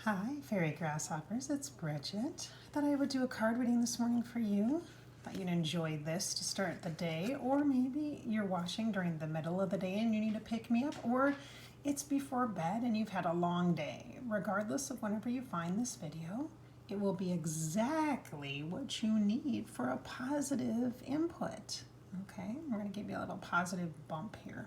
Hi, fairy grasshoppers, it's Bridget. I thought I would do a card reading this morning for you. Thought you'd enjoy this to start the day, or maybe you're watching during the middle of the day and you need to pick me up, or it's before bed and you've had a long day. Regardless of whenever you find this video, it will be exactly what you need for a positive input. Okay, we're going to give you a little positive bump here.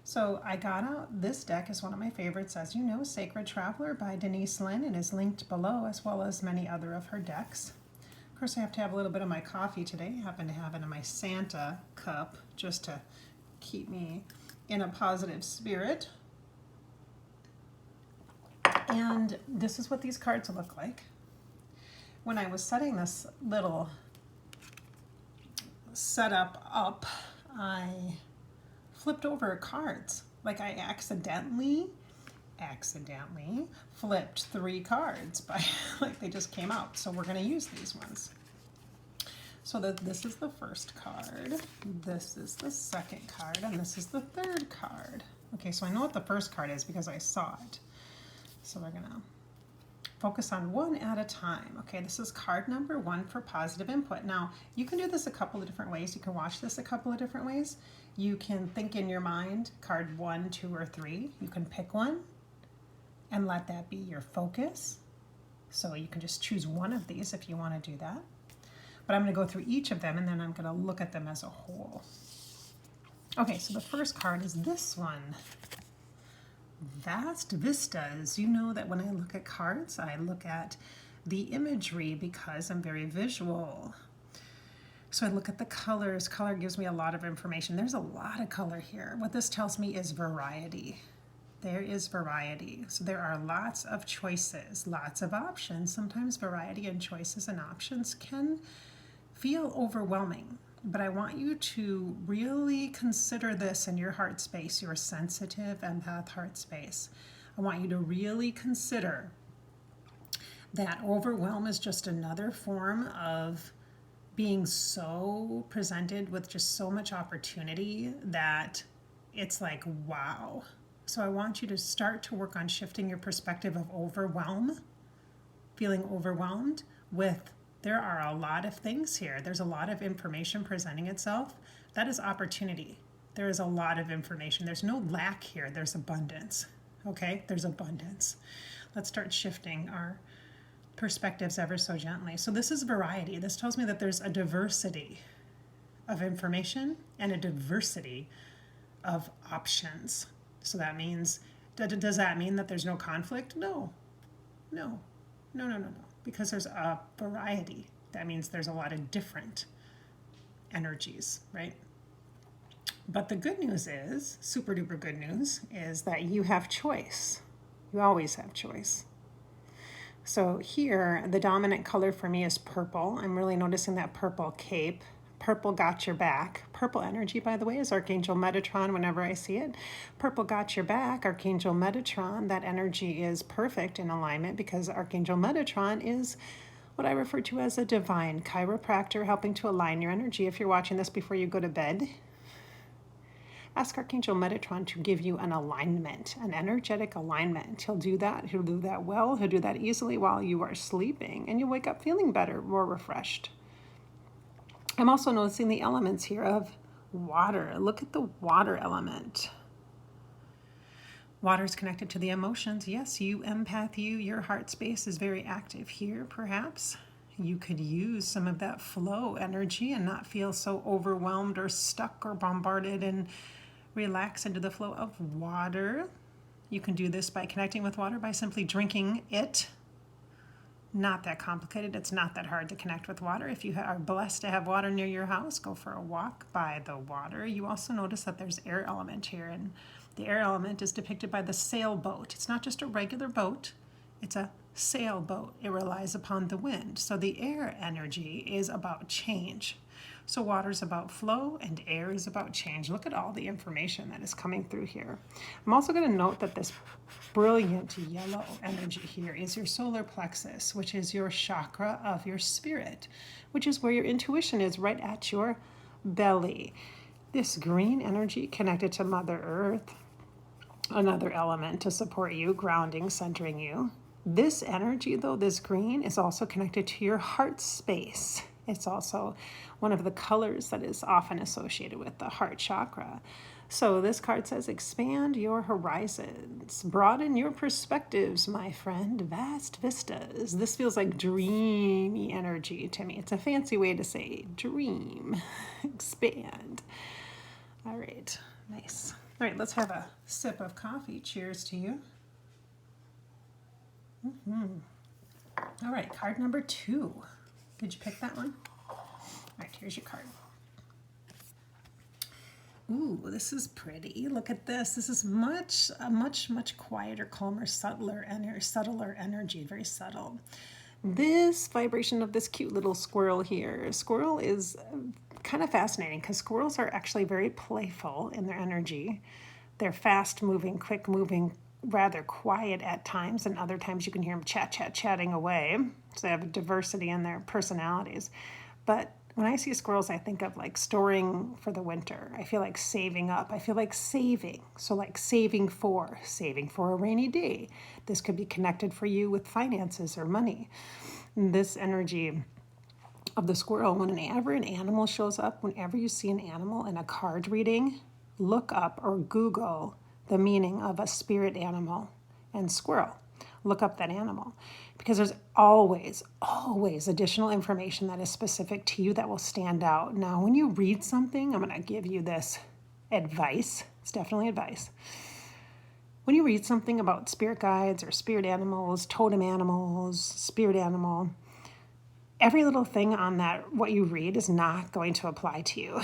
So I got out, this deck is one of my favorites, as you know, Sacred Traveler by Denise Linn. It is linked below, as well as many other of her decks. Of course, I have to have a little bit of my coffee today. I happen to have it in my Santa cup, just to keep me in a positive spirit. And this is what these cards look like. When I was setting this little setup up, I flipped over cards. Like I accidentally flipped 3 cards by like they just came out. So we're going to use these ones. So this is the first card, this is the second card, and this is the third card. Okay, so I know what the first card is because I saw it. So we're gonna focus on one at a time. Okay, this is card number 1 for positive input. Now, you can do this a couple of different ways. You can watch this a couple of different ways. You can think in your mind, card 1, 2, or 3. You can pick one and let that be your focus. So you can just choose one of these if you want to do that. But I'm going to go through each of them and then I'm going to look at them as a whole. Okay, so the first card is this one. Vast vistas. You know that when I look at cards, I look at the imagery because I'm very visual. So I look at the colors. Color gives me a lot of information. There's a lot of color here. What this tells me is variety. There is variety. So there are lots of choices, lots of options. Sometimes variety and choices and options can feel overwhelming. But I want you to really consider this in your heart space, your sensitive empath heart space. I want you to really consider that overwhelm is just another form of being so presented with just so much opportunity that it's like, wow. So I want you to start to work on shifting your perspective of overwhelm, feeling overwhelmed with there are a lot of things here. There's a lot of information presenting itself. That is opportunity. There is a lot of information. There's no lack here. There's abundance. Okay? There's abundance. Let's start shifting our perspectives ever so gently. So this is variety. This tells me that there's a diversity of information and a diversity of options. So that means, does that mean that there's no conflict? No. Because there's a variety. That means there's a lot of different energies, right? But the good news is, super duper good news, is that you have choice. You always have choice. So here, the dominant color for me is purple. I'm really noticing that purple cape. Purple got your back. Purple energy, by the way, is Archangel Metatron whenever I see it. Purple got your back, Archangel Metatron. That energy is perfect in alignment because Archangel Metatron is what I refer to as a divine chiropractor helping to align your energy. If you're watching this before you go to bed, ask Archangel Metatron to give you an alignment, an energetic alignment. He'll do that. He'll do that well. He'll do that easily while you are sleeping, and you'll wake up feeling better, more refreshed. I'm also noticing the elements here of water. Look at the water element. Water is connected to the emotions. Yes, you empath, your heart space is very active here, perhaps. You could use some of that flow energy and not feel so overwhelmed or stuck or bombarded and relax into the flow of water. You can do this by connecting with water by simply drinking it. Not that complicated. It's not that hard to connect with water. If you are blessed to have water near your house, go for a walk by the water. You also notice that there's air element here, and the air element is depicted by the sailboat. It's not just a regular boat. It's a sailboat. It relies upon the wind. So the air energy is about change. So water is about flow and air is about change. Look at all the information that is coming through here. I'm also going to note that this brilliant yellow energy here is your solar plexus, which is your chakra of your spirit, which is where your intuition is, right at your belly. This green energy connected to Mother Earth, another element to support you, grounding, centering you. This energy, though, this green, is also connected to your heart space. It's also one of the colors that is often associated with the heart chakra. So this card says, expand your horizons, broaden your perspectives, my friend, vast vistas. This feels like dreamy energy to me. It's a fancy way to say dream, expand. All right, nice. All right, let's have a sip of coffee. Cheers to you. All right, card number 2. Did you pick that one? All right, here's your card. Ooh, this is pretty. Look at this. This is much quieter, calmer, subtler energy, very subtle. This vibration of this cute little squirrel here. Squirrel is kind of fascinating because squirrels are actually very playful in their energy. They're fast moving, quick moving, rather quiet at times, and other times you can hear them chatting away. So they have a diversity in their personalities. But when I see squirrels, I think of like storing for the winter. I feel like saving up. I feel like saving. So like saving for a rainy day. This could be connected for you with finances or money. This energy of the squirrel, whenever an animal shows up, whenever you see an animal in a card reading, look up or Google the meaning of a spirit animal and squirrel. Look up that animal, because there's always additional information that is specific to you that will stand out. Now, when you read something, I'm going to give you this advice. It's definitely advice. When you read something about spirit guides or spirit animals, totem animals, spirit animal, every little thing on that, what you read, is not going to apply to you.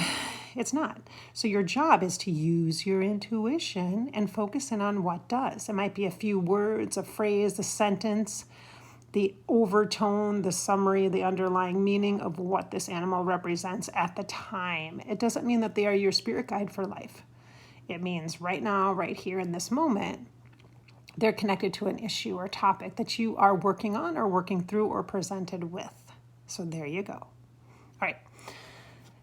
It's not. So your job is to use your intuition and focus in on what does. It might be a few words, a phrase, a sentence, the overtone, the summary, the underlying meaning of what this animal represents at the time. It doesn't mean that they are your spirit guide for life. It means right now, right here in this moment, they're connected to an issue or topic that you are working on or working through or presented with. So there you go. All right.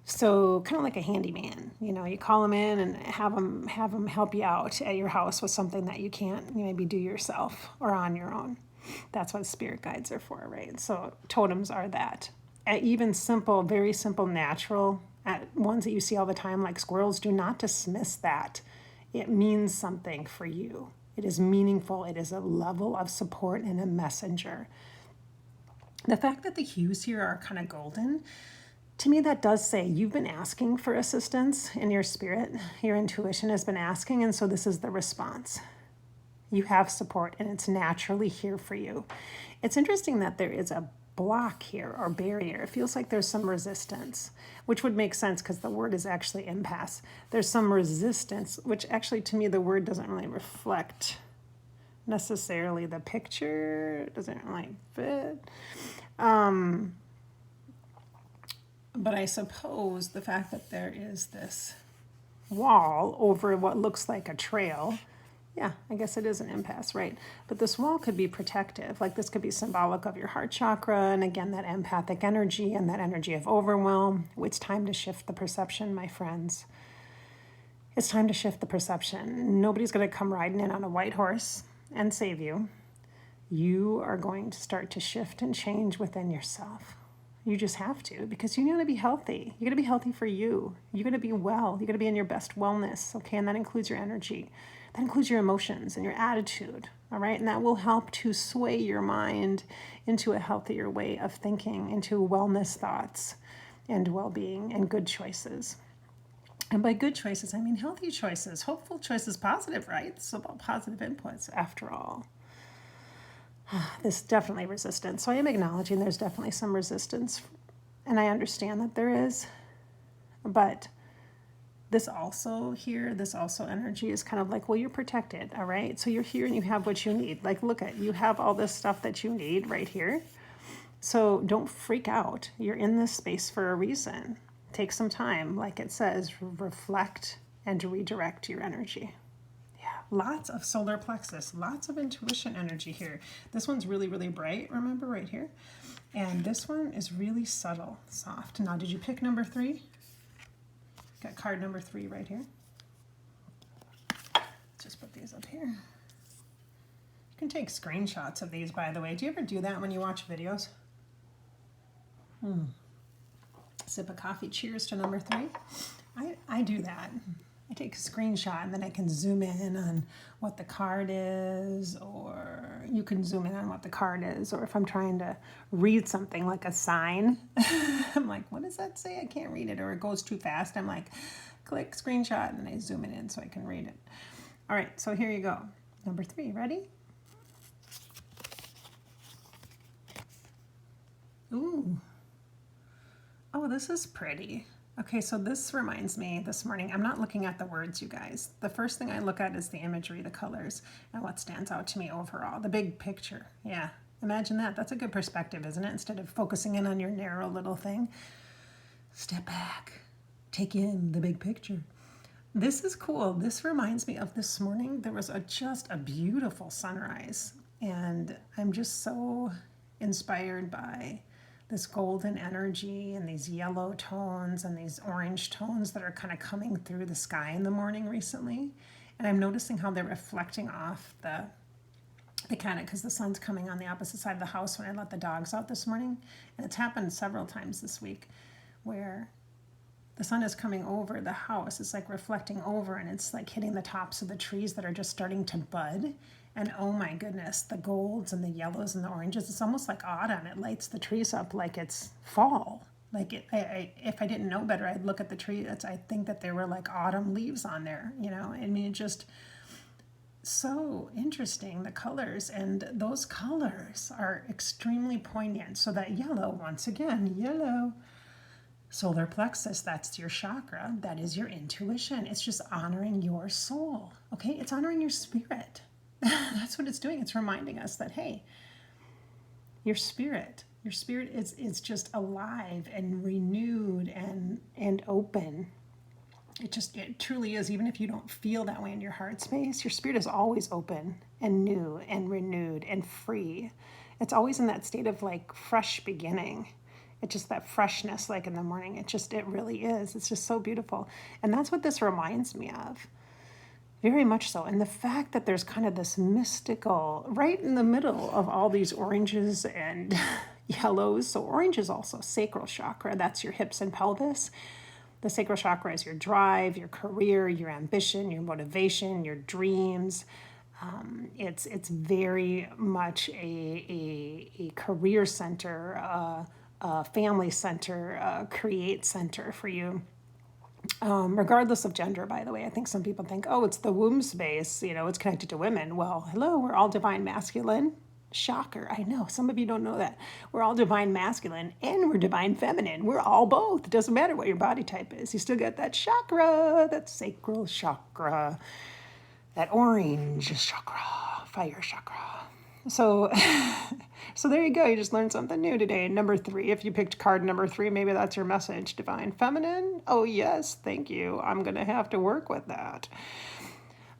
So kind of like a handyman, you call them in and have them help you out at your house with something that you can't maybe do yourself or on your own. That's what spirit guides are for, right? So totems are that. Even simple, very simple, natural ones that you see all the time, like squirrels, do not dismiss that. It means something for you. It is meaningful. It is a level of support and a messenger. The fact that the hues here are kind of golden, to me, that does say you've been asking for assistance in your spirit. Your intuition has been asking, and so this is the response. You have support, and it's naturally here for you. It's interesting that there is a block here or barrier. It feels like there's some resistance, which would make sense because the word is actually impasse. There's some resistance, which actually to me the word doesn't really reflect necessarily the picture. It doesn't really fit. But I suppose the fact that there is this wall over what looks like a trail, yeah, I guess it is an impasse, right? But this wall could be protective. Like this could be symbolic of your heart chakra, and again, that empathic energy and that energy of overwhelm. It's time to shift the perception, my friends. It's time to shift the perception. Nobody's going to come riding in on a white horse and save you. You are going to start to shift and change within yourself. You just have to, because you're going to be healthy. You're going to be healthy for you. You're going to be well. You're going to be in your best wellness, okay? And that includes your energy. That includes your emotions and your attitude, all right? And that will help to sway your mind into a healthier way of thinking, into wellness thoughts and well-being and good choices. And by good choices, I mean healthy choices, hopeful choices, positive, right? It's about positive inputs after all. There's definitely resistance. So I am acknowledging there's definitely some resistance. And I understand that there is. But this also energy is kind of like, well, you're protected, all right? So you're here and you have what you need. Like, look at, you have all this stuff that you need right here. So don't freak out. You're in this space for a reason. Take some time, like it says, reflect and redirect your energy. Lots of solar plexus, lots of intuition energy here. This one's really, really bright, remember, right here? And this one is really subtle, soft. Now, did you pick number 3? Got card number 3 right here. Just put these up here. You can take screenshots of these, by the way. Do you ever do that when you watch videos? Sip of coffee. Cheers to number 3. I do that. I take a screenshot and then I can zoom in on what the card is, or you can zoom in on what the card is, or if I'm trying to read something like a sign, I'm like, what does that say? I can't read it, or it goes too fast. I'm like, click screenshot, and then I zoom it in so I can read it. All right, so here you go. Number 3, ready? Ooh. Oh, this is pretty. Okay, so this reminds me this morning, I'm not looking at the words, you guys. The first thing I look at is the imagery, the colors, and what stands out to me overall, the big picture. Yeah, imagine that. That's a good perspective, isn't it? Instead of focusing in on your narrow little thing, step back, take in the big picture. This is cool. This reminds me of this morning. There was just a beautiful sunrise, and I'm just so inspired by this golden energy and these yellow tones and these orange tones that are kind of coming through the sky in the morning recently. And I'm noticing how they're reflecting off the kind of, because the sun's coming on the opposite side of the house when I let the dogs out this morning. And it's happened several times this week where the sun is coming over the house. It's like reflecting over, and it's like hitting the tops of the trees that are just starting to bud. And oh my goodness, the golds and the yellows and the oranges, it's almost like autumn. It lights the trees up like it's fall. Like if I didn't know better, I'd look at the tree. I think that there were like autumn leaves on there, you know. I mean, it just so interesting, the colors. And those colors are extremely poignant. So that yellow, once again, yellow, solar plexus, that's your chakra. That is your intuition. It's just honoring your soul, okay? It's honoring your spirit. That's what it's doing. It's reminding us that, hey, your spirit is just alive and renewed and open. It truly is. Even if you don't feel that way in your heart space, your spirit is always open and new and renewed and free. It's always in that state of like fresh beginning. It's just that freshness, like in the morning. It really is. It's just so beautiful. And that's what this reminds me of. Very much so. And the fact that there's kind of this mystical, right in the middle of all these oranges and yellows. So orange is also sacral chakra. That's your hips and pelvis. The sacral chakra is your drive, your career, your ambition, your motivation, your dreams. It's very much a career center, a family center, a create center for you. Regardless of gender, by the way. I think some people think, oh, it's the womb space, you know, it's connected to women. Well, hello, we're all divine masculine. Shocker, I know, some of you don't know that. We're all divine masculine and we're divine feminine. We're all both. It doesn't matter what your body type is. You still get that chakra, that sacral chakra, that orange chakra, fire chakra. So there you go. You just learned something new today. Number 3, if you picked card number 3, maybe that's your message. Divine feminine? Oh, yes. Thank you. I'm going to have to work with that.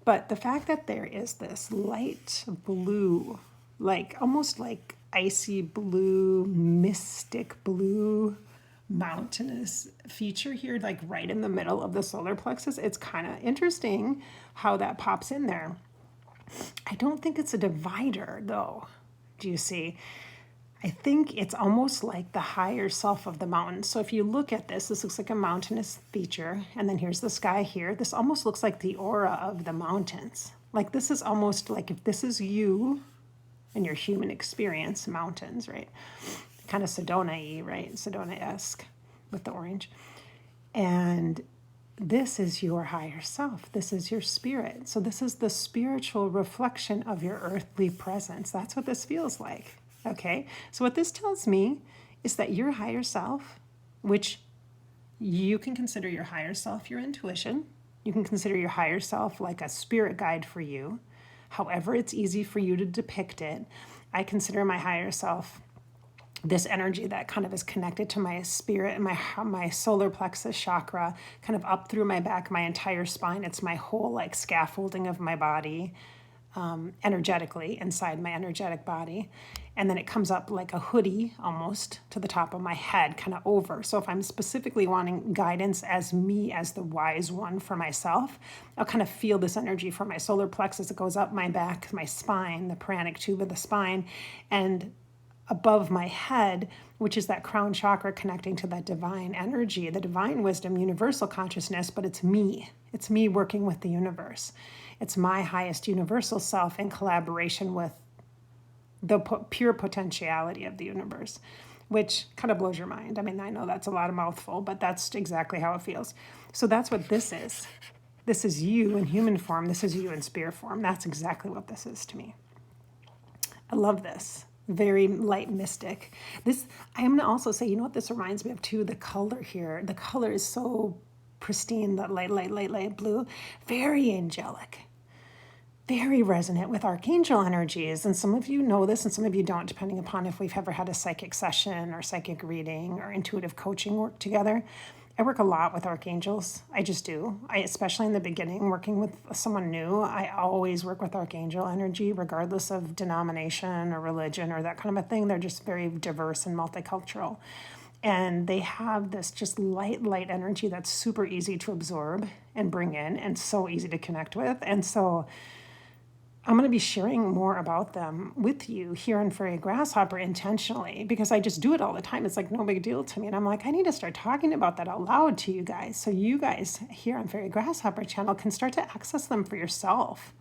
But the fact that there is this light blue, like almost like icy blue, mystic blue, mountainous feature here, like right in the middle of the solar plexus, it's kind of interesting how that pops in there. I don't think it's a divider, though. Do you see? I think it's almost like the higher self of the mountain. So if you look at this looks like a mountainous feature. And then here's the sky here. This almost looks like the aura of the mountains. Like this is almost like if this is you and your human experience, mountains, right? Kind of Sedona-y, right? Sedona-esque with the orange. And this is your higher self. This is your spirit. So this is the spiritual reflection of your earthly presence. That's what this feels like. Okay? So what this tells me is that your higher self, which you can consider your higher self your intuition. You can consider your higher self like a spirit guide for you. However it's easy for you to depict it. I consider my higher self this energy that kind of is connected to my spirit and my solar plexus chakra, kind of up through my back, my entire spine. It's my whole like scaffolding of my body. energetically inside my energetic body. And then it comes up like a hoodie almost to the top of my head, kind of over. So if I'm specifically wanting guidance as me, as the wise one for myself, I'll kind of feel this energy from my solar plexus. It goes up my back, my spine, the pranic tube of the spine, and above my head, which is that crown chakra connecting to that divine energy, the divine wisdom, universal consciousness, but it's me. It's me working with the universe. It's my highest universal self in collaboration with the pure potentiality of the universe, which kind of blows your mind. I mean, I know that's a lot of mouthful, but that's exactly how it feels. So that's what this is. This is you in human form. This is you in spirit form. That's exactly what this is to me. I love this. Very light mystic. This, I am going to also say, you know what this reminds me of too? The color here. The color is so pristine, that light blue. Very angelic. Very resonant with archangel energies. And some of you know this and some of you don't, depending upon if we've ever had a psychic session or psychic reading or intuitive coaching work together. I work a lot with archangels. I just do. Especially in the beginning, working with someone new, I always work with archangel energy, regardless of denomination or religion or that kind of a thing. They're just very diverse and multicultural. And they have this just light energy that's super easy to absorb and bring in and so easy to connect with. And so I'm going to be sharing more about them with you here on Fairy Grasshopper intentionally, because I just do it all the time. It's like no big deal to me. And I'm like, I need to start talking about that out loud to you guys. So you guys here on Fairy Grasshopper channel can start to access them for yourself.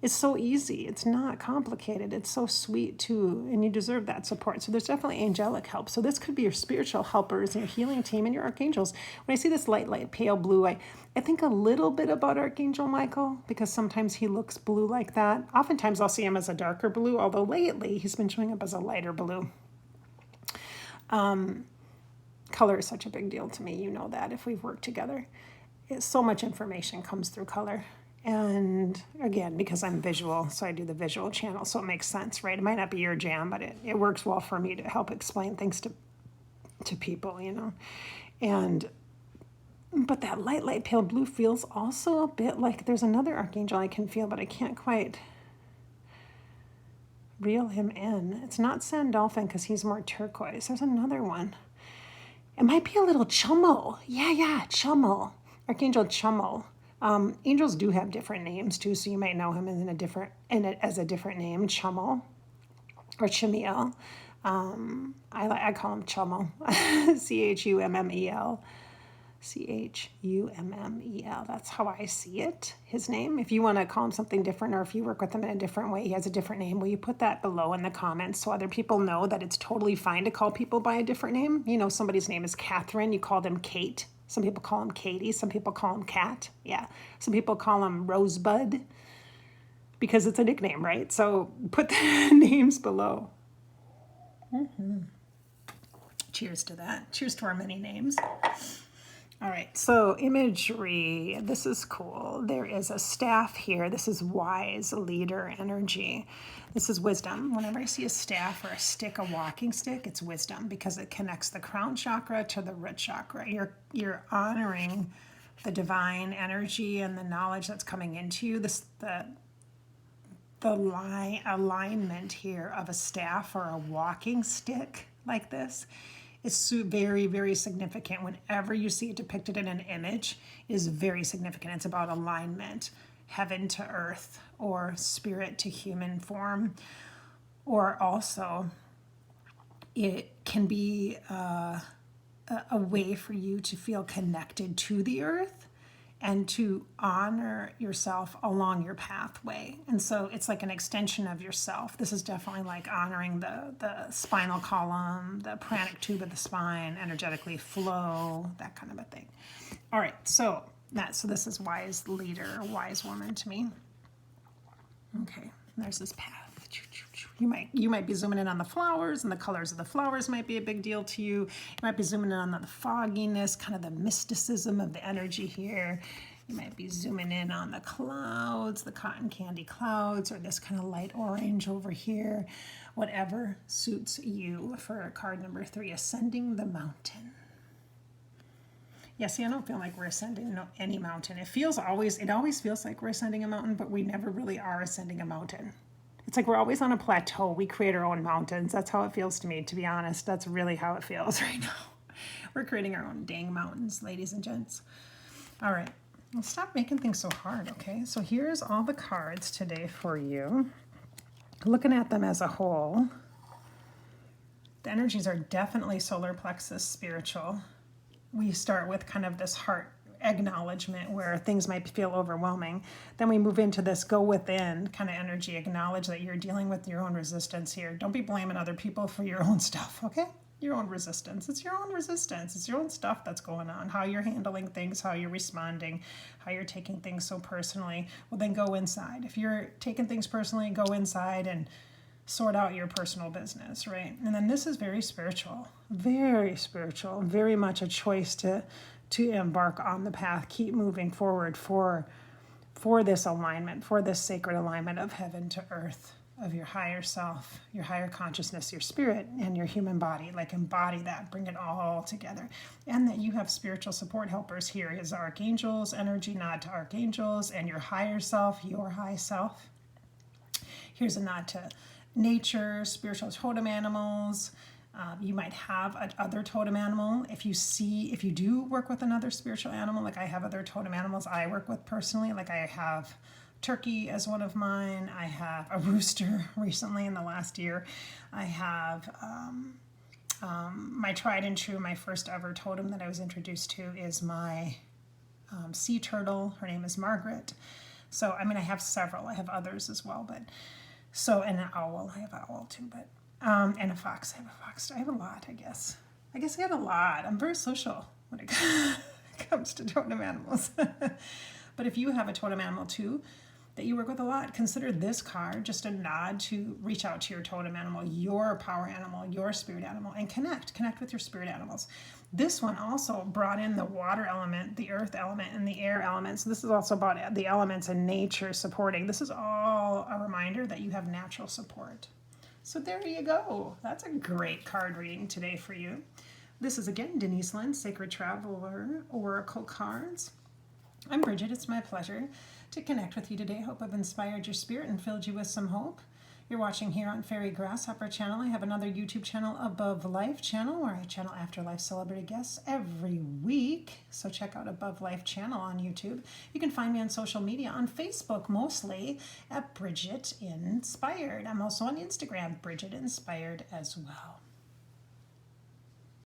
It's so easy. It's not complicated. It's so sweet too. And you deserve that support. So there's definitely angelic help. So this could be your spiritual helpers and your healing team and your archangels. When I see this light pale blue, I think a little bit about Archangel Michael, because sometimes he looks blue like that. Oftentimes I'll see him as a darker blue, although lately he's been showing up as a lighter blue. Color is such a big deal to me. You know that if we've worked together. So much information comes through color. And again, because I'm visual, so I do the visual channel, so it makes sense, right? It might not be your jam, but it works well for me to help explain things to people, you know. But that light pale blue feels also a bit like there's another archangel I can feel, but I can't quite reel him in. It's not Sandalphon because he's more turquoise. There's another one. It might be a little Chummel. Yeah, Chummel. Archangel Chummel. Angels do have different names too, so you might know him as a different name, Chummel or Chamiel. I call him Chummel, Chummel. Chummel. That's how I see it, his name. If you want to call him something different, or if you work with him in a different way, he has a different name, will you put that below in the comments so other people know that it's totally fine to call people by a different name? You know, somebody's name is Catherine, you call them Kate. Some people call him Katie. Some people call him Cat. Yeah. Some people call him Rosebud because it's a nickname, right? So put the names below. Cheers to that. Cheers to our many names. All right, so imagery. This is cool. There is a staff here. This is wise leader energy. This is wisdom. Whenever I see a staff or a stick, a walking stick, it's wisdom because it connects the crown chakra to the root chakra. You're honoring the divine energy and the knowledge that's coming into you. The alignment here of a staff or a walking stick like this is very, very significant. Whenever you see it depicted in an image, it is very significant. It's about alignment, heaven to earth, or spirit to human form. Or also, it can be a way for you to feel connected to the earth and to honor yourself along your pathway. And so it's like an extension of yourself. This is definitely like honoring the spinal column, the pranic tube of the spine, energetically flow, that kind of a thing. All right, so this is wise leader, wise woman to me. Okay, there's this path. You might be zooming in on the flowers, and the colors of the flowers might be a big deal to you. You might be zooming in on the fogginess, kind of the mysticism of the energy here. You might be zooming in on the clouds, the cotton candy clouds, or this kind of light orange over here. Whatever suits you for card number 3, ascending the mountain. Yeah, see, I don't feel like we're ascending any mountain. It always feels like we're ascending a mountain, but we never really are ascending a mountain. It's like we're always on a plateau. We create our own mountains. That's how it feels to me, to be honest. That's really how it feels right now. We're creating our own dang mountains, ladies and gents. All right, let's stop making things so hard, okay? So here's all the cards today for you. Looking at them as a whole, the energies are definitely solar plexus spiritual. We start with kind of this heart acknowledgement where things might feel overwhelming. Then we move into this go within kind of energy. Acknowledge that you're dealing with your own resistance here. Don't be blaming other people for your own stuff, okay? Your own resistance. It's your own resistance. It's your own stuff that's going on. How you're handling things, how you're responding, how you're taking things so personally. Well, then go inside. If you're taking things personally, go inside and sort out your personal business, right? And then this is very spiritual, very much a choice to embark on the path, keep moving forward for this alignment, for this sacred alignment of heaven to earth, of your higher self, your higher consciousness, your spirit, and your human body. Like embody that, bring it all together. And that you have spiritual support helpers here is archangels, energy nod to archangels, and your higher self, your high self. Here's a nod to nature, spiritual totem animals. You might have other totem animal. If you do work with another spiritual animal, like I have other totem animals I work with personally, like I have turkey as one of mine. I have a rooster recently in the last year. I have my tried and true, my first ever totem that I was introduced to is my sea turtle. Her name is Margaret. So, I mean, I have several. I have others as well, but so, and an owl. I have an owl too, but, and a fox. I have a fox. I have a lot, I guess. I have a lot. I'm very social when it comes to totem animals. But if you have a totem animal too that you work with a lot, consider this card just a nod to reach out to your totem animal, your power animal, your spirit animal, and connect with your spirit animals. This one also brought in the water element, the earth element, and the air element. So this is also about the elements and nature supporting. This is all a reminder that you have natural support. So there you go. That's a great card reading today for you. This is again Denise Linn, Sacred Traveler Oracle Cards. I'm Bridget. It's my pleasure to connect with you today. Hope I've inspired your spirit and filled you with some hope. You're watching here on Fairy Grasshopper channel. I have another YouTube channel, Above Life channel, where I channel afterlife celebrity guests every week. So check out Above Life channel on YouTube. You can find me on social media, on Facebook mostly, at Bridget Inspired. I'm also on Instagram, Bridget Inspired as well.